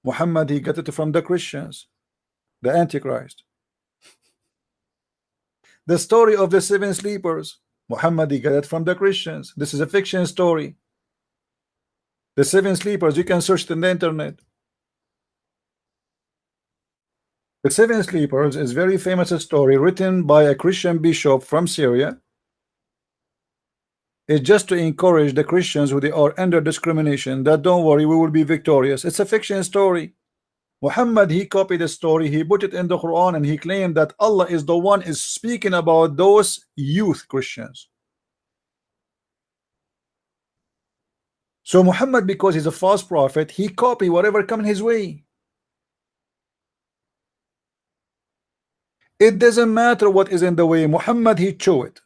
Muhammad, he got it from the Christians, the Antichrist. The story of the seven sleepers, Muhammad, he got it from the Christians. This is a fiction story. The seven sleepers, you can search it in the internet. The seven sleepers is very famous story written by a Christian bishop from Syria. It's just to encourage the Christians who they are under discrimination that don't worry, we will be victorious. It's a fiction story. Muhammad, he copied the story, he put it in the Quran, and he claimed that Allah is the one is speaking about those youth Christians. So Muhammad, because he's a false prophet, he copy whatever come his way. It doesn't matter what is in the way. Muhammad, he chose it.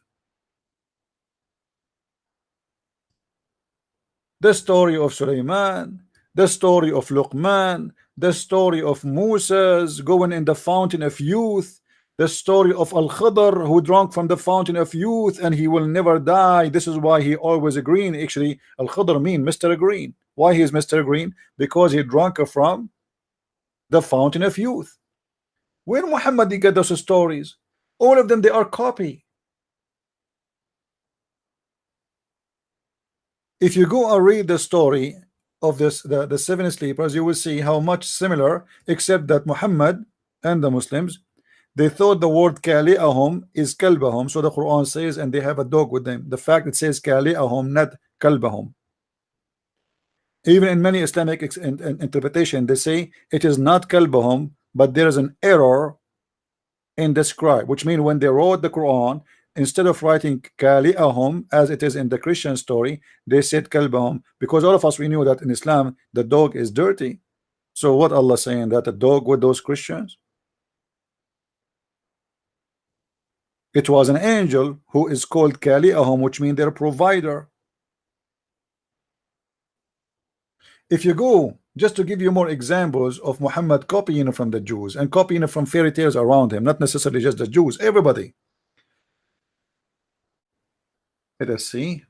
The story of Sulaiman, the story of Luqman, the story of Moses going in the fountain of youth, the story of Al-Khidr who drank from the fountain of youth and he will never die. This is why he always green. Actually, Al-Khidr mean Mr. Green. Why he is Mr. Green? Because he drank from the fountain of youth. When Muhammad get those stories, all of them they are copy. If you go and read the story of this the seven sleepers, you will see how much similar, except that Muhammad and the Muslims, they thought the word kali'ahum is kalbahum. So the Quran says, and they have a dog with them. The fact it says kali'ahum, not kalbahum. Even in many Islamic interpretation, they say it is not kalbahum, but there is an error in the scribe, which means when they wrote the Quran, instead of writing kali'ahum as it is in the Christian story, they said kalbahum, because all of us we knew that in Islam the dog is dirty. So what Allah saying, that a dog with those Christians? It was an angel who is called kali'ahum, which means their provider. If you go, just to give you more examples of Muhammad copying from the Jews and copying from fairy tales around him, not necessarily just the Jews, everybody. Let us see.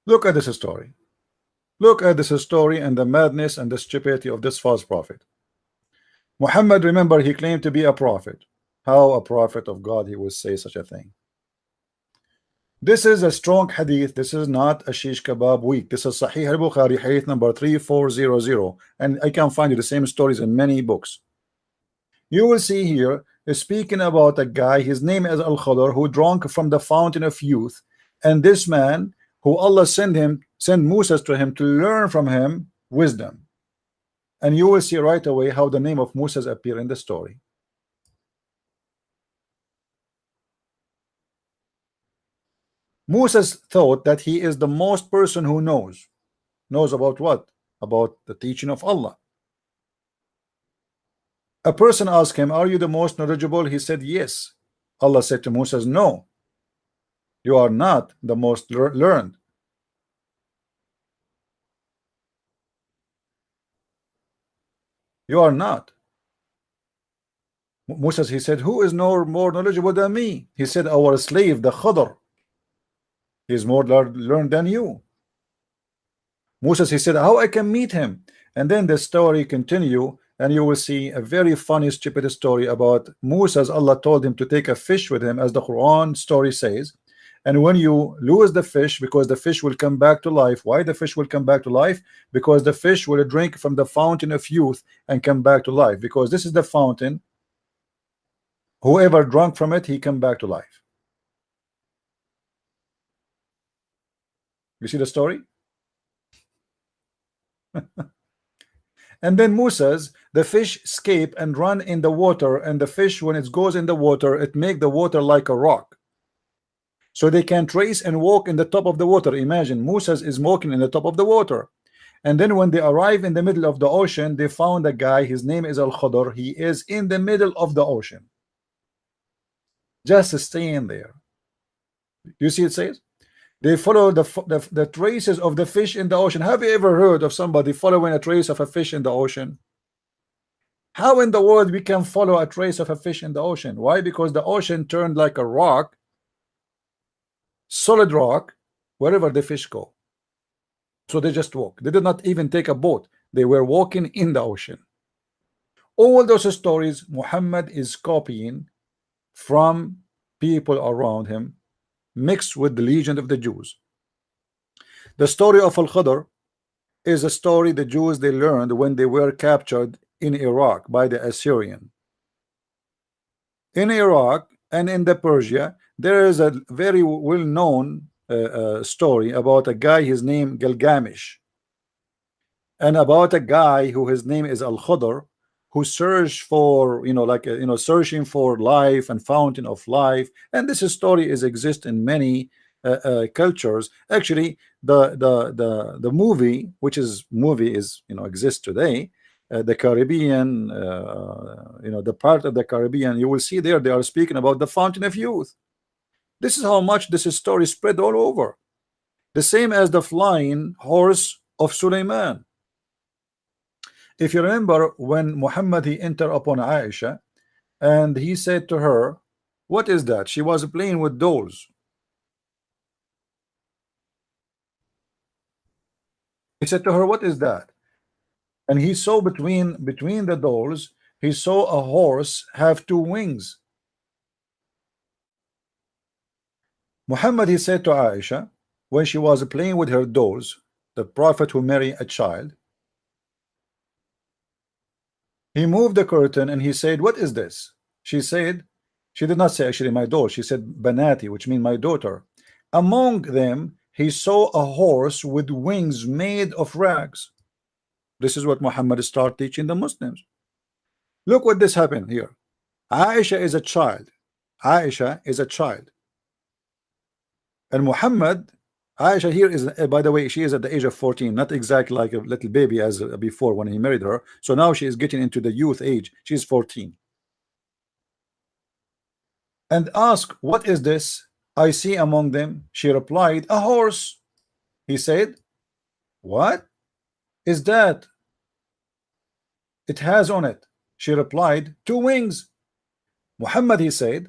Look at this story. Look at this story and the madness and the stupidity of this false prophet. Muhammad, remember, he claimed to be a prophet. How a prophet of God he would say such a thing? This is a strong hadith. This is not a shish kebab week. This is Sahih al-Bukhari, hadith number 3400, and I can find you the same stories in many books. You will see here speaking about a guy, his name is Al-Khidr, who drank from the fountain of youth, and this man who Allah sent Moses to him to learn from him wisdom. And you will see right away how the name of Moses appear in the story. Moses thought that he is the most person who knows about what? About the teaching of Allah. A person asked him, are you the most knowledgeable? He said yes. Allah said to Moses, no, you are not the most learned. You are not. Moses, he said, who is more knowledgeable than me? He said, our slave, the Khidr. He is more learned than you. Moses, he said, how I can meet him? And then the story continue, and you will see a very funny, stupid story about Moses. Allah told him to take a fish with him, as the Quran story says. And when you lose the fish, because the fish will come back to life. Why the fish will come back to life? Because the fish will drink from the fountain of youth and come back to life. Because this is the fountain. Whoever drank from it, he come back to life. You see the story? And then Moses, the fish escape and run in the water, and the fish, when it goes in the water, it make the water like a rock. So they can trace and walk in the top of the water. Imagine Moses is walking in the top of the water. And then when they arrive in the middle of the ocean, they found a guy, his name is Al-Khidr. He is in the middle of the ocean, just staying there. You see it says? They follow the traces of the fish in the ocean. Have you ever heard of somebody following a trace of a fish in the ocean? How in the world we can follow a trace of a fish in the ocean? Why? Because the ocean turned like a rock, solid rock, wherever the fish go. So they just walk. They did not even take a boat. They were walking in the ocean. All those stories Muhammad is copying from people around him, mixed with the legend of the Jews. The story of Al-Khadr is a story the Jews they learned when they were captured in Iraq by the Assyrian. In Iraq and in the Persia, there is a very well-known story about a guy, his name Gilgamesh, and about a guy who his name is Al-Khadr, who searched for, searching for life and fountain of life. And this story exists in many cultures. Actually, the movie, which is exists today, the Caribbean, the part of the Caribbean, you will see there they are speaking about the fountain of youth. This is how much this story spread all over. The same as the flying horse of Suleiman. If you remember, when Muhammad he entered upon Aisha and he said to her, what is that? She was playing with dolls. He said to her, what is that? And he saw between the dolls, he saw a horse have two wings. Muhammad he said to Aisha, when she was playing with her dolls, the prophet who married a child, he moved the curtain and he said, what is this? She said, she did not say actually my doll, she said banati, which means my daughter. Among them he saw a horse with wings made of rags. This is what Muhammad started teaching the Muslims. Look what this happened here. Aisha is a child. Aisha is a child. And Muhammad, Aisha here is, by the way, she is at the age of 14, not exactly like a little baby as before when he married her. So now she is getting into the youth age. She's 14. And ask, what is this I see among them? She replied, a horse. He said, what is that? It has on it. She replied, two wings. Muhammad, he said,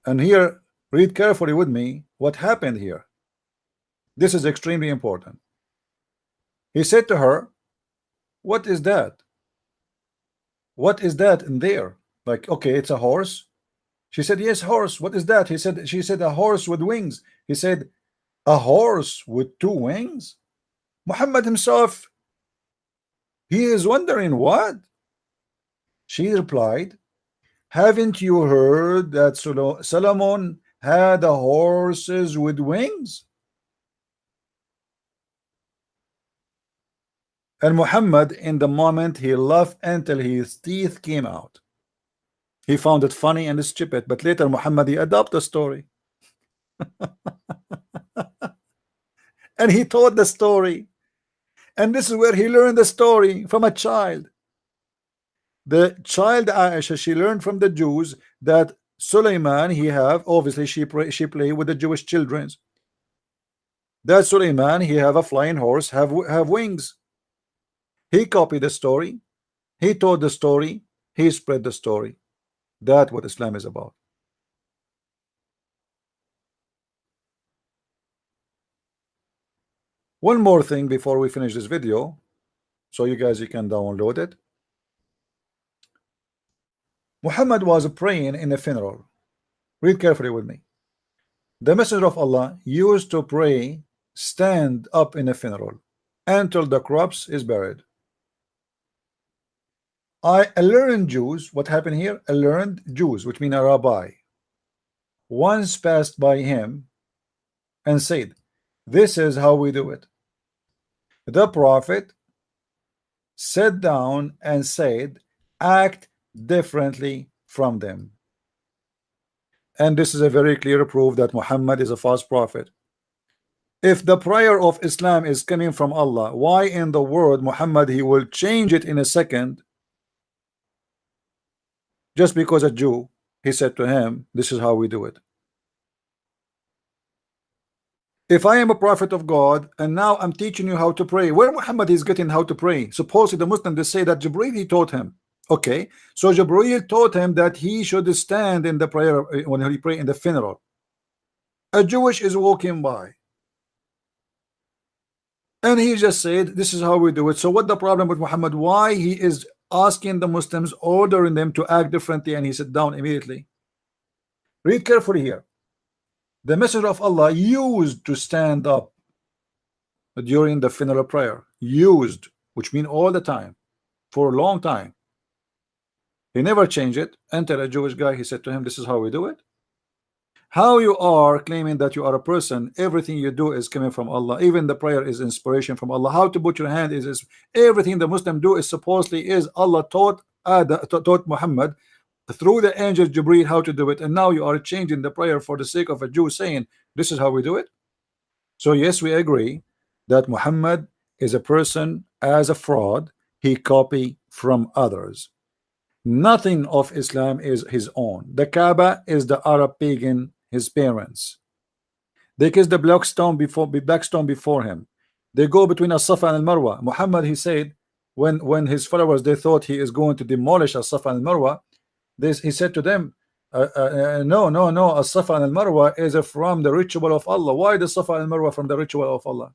and here read carefully with me what happened here. This is extremely important. He said to her, what is that? What is that in there? Like, okay, it's a horse. She said, yes, horse. What is that? She said a horse with wings. He said, a horse with two wings? Muhammad himself, he is wondering what? She replied, haven't you heard that Solomon had a horses with wings? And Muhammad, in the moment, he laughed until his teeth came out. He found it funny and stupid, but later Muhammad he adopted the story. And he told the story. And this is where he learned the story from a child. The child Aisha, she learned from the Jews that Suleiman, he have, obviously she play with the Jewish children. That Suleiman, he have a flying horse, have wings. He copied the story. He told the story. He spread the story. That's what Islam is about. One more thing before we finish this video, so you can download it. Muhammad was praying in a funeral. Read carefully with me. The Messenger of Allah used to pray, stand up in a funeral until the corpse is buried. A learned Jews, what happened here? A learned Jews, which mean a rabbi, once passed by him and said, this is how we do it. The Prophet sat down and said, act differently from them. And this is a very clear proof that Muhammad is a false prophet. If the prayer of Islam is coming from Allah, why in the world Muhammad he will change it in a second? Just because a Jew, he said to him, this is how we do it. If I am a prophet of God and now I'm teaching you how to pray, where Muhammad is getting how to pray? Supposedly the Muslims, they say that Jibreel he taught him. Okay, so Jibreel taught him that he should stand in the prayer when he pray in the funeral. A Jewish is walking by. And he just said, this is how we do it. So what the problem with Muhammad? Why he is asking the Muslims, ordering them to act differently, and he sit down immediately? Read carefully here. The Messenger of Allah used to stand up during the funeral prayer. Used, which means all the time, for a long time. He never changed it until a Jewish guy, he said to him, this is how we do it. How you are claiming that you are a person, everything you do is coming from Allah, even the prayer is inspiration from Allah. How to put your hand is everything the Muslim do is supposedly is Allah taught taught Muhammad through the angel Jibreel how to do it, and now you are changing the prayer for the sake of a Jew, saying this is how we do it. So yes, we agree that Muhammad is a person as a fraud. He copy from others. Nothing of Islam is his own. The Kaaba is the Arab pagan, his parents. They kiss the black stone before him. They go between As-Safa and Al-Marwa. Muhammad, he said, when his followers, they thought he is going to demolish As-Safa and Al-Marwa, he said to them, no, As-Safa and Al-Marwa is from the ritual of Allah. Why the Safa and Marwa from the ritual of Allah?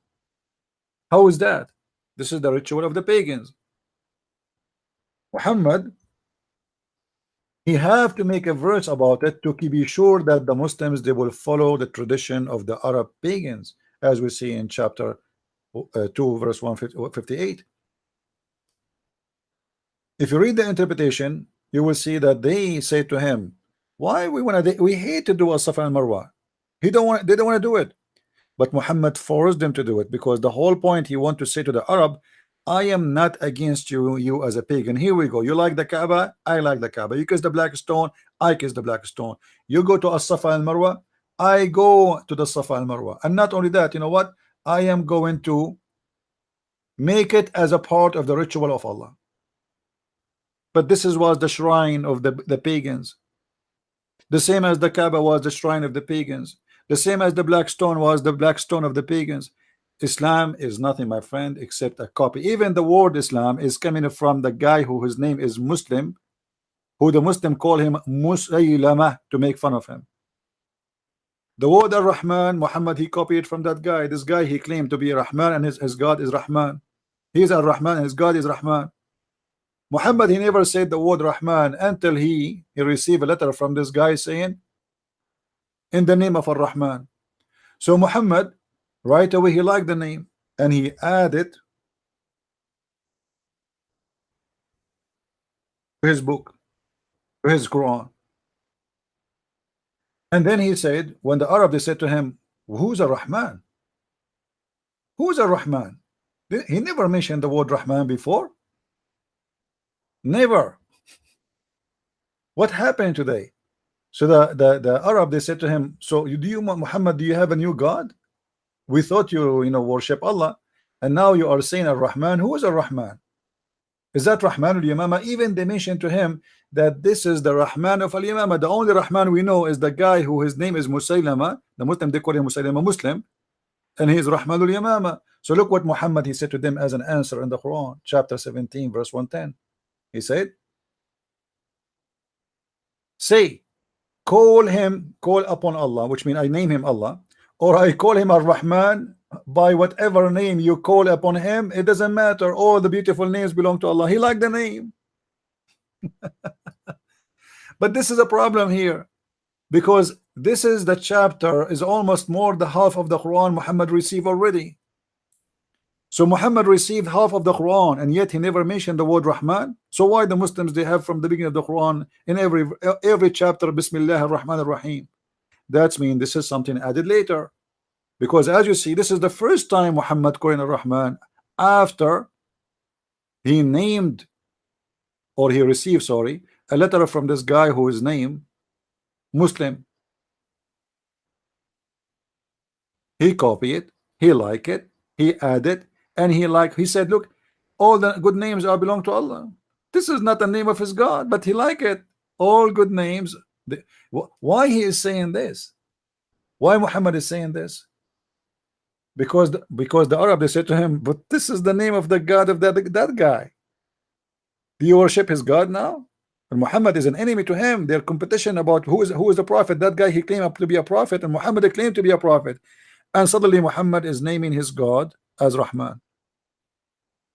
How is that? This is the ritual of the pagans. Muhammad, he have to make a verse about it to be sure that the Muslims, they will follow the tradition of the Arab pagans, as we see in chapter 2 verse 158. If you read the interpretation, you will see that they say to him, why we hate to do As-Safa and Marwa. They don't want to do it. But Muhammad forced them to do it, because the whole point he want to say to the Arab, I am not against you as a pagan. Here we go. You like the Kaaba, I like the Kaaba. You kiss the black stone, I kiss the black stone. You go to As-Safa and Marwa, I go to the Safa and Marwa. And not only that, you know what? I am going to make it as a part of the ritual of Allah. But this was the shrine of the pagans. The same as the Kaaba was the shrine of the pagans. The same as the black stone was the black stone of the pagans. Islam is nothing, my friend, except a copy. Even the word Islam is coming from the guy who his name is Muslim, who the Muslim call him Musaylama to make fun of him. The word Ar-Rahman, Muhammad, he copied from that guy. This guy, he claimed to be Rahman, and his God is Rahman. He is Ar-Rahman, and his God is Rahman. Muhammad, he never said the word Rahman until he received a letter from this guy saying, in the name of Ar-Rahman. So Muhammad, right away, he liked the name, and he added to his book, to his Quran. And then he said, when the Arab, they said to him, who's Ar-Rahman? Who's Ar-Rahman? He never mentioned the word Rahman before. Never. What happened today? So the Arab, they said to him, so Muhammad, do you have a new God? We thought you worship Allah, and now you are saying Ar-Rahman. Who is Ar-Rahman? Is that Rahman al-Yamama? Even they mentioned to him that this is the Rahman of al-Yamama. The only Rahman we know is the guy who his name is Musaylama. The Muslim, they call him Musaylama Muslim, and he is Rahman al-Yamama. So look what Muhammad, he said to them as an answer in the Quran, chapter 17 verse 110. He said, say, call upon Allah, which means I name him Allah, or I call him Ar-Rahman, by whatever name you call upon him, it doesn't matter. All the beautiful names belong to Allah. He liked the name. But this is a problem here, because this is the chapter is almost more the half of the Quran Muhammad received already. So Muhammad received half of the Quran, and yet he never mentioned the word Rahman. So why the Muslims, they have from the beginning of the Quran in every chapter Bismillah ar-Rahman ar-Rahim? That means this is something added later, because as you see, this is the first time Muhammad calling Ar-Rahman after he named, or he received, sorry, a letter from this guy who is named Muslim. He copied it, he liked it, he added, and he said, look, all the good names are belong to Allah. This is not the name of his God, but he liked it. All good names. Why he is saying this? Why Muhammad is saying this? Because the Arab, they said to him, but this is the name of the God of that guy. Do you worship his God now? And Muhammad is an enemy to him. Their competition about who is the prophet. That guy, he claimed to be a prophet, and Muhammad claimed to be a prophet. And suddenly Muhammad is naming his God as Rahman.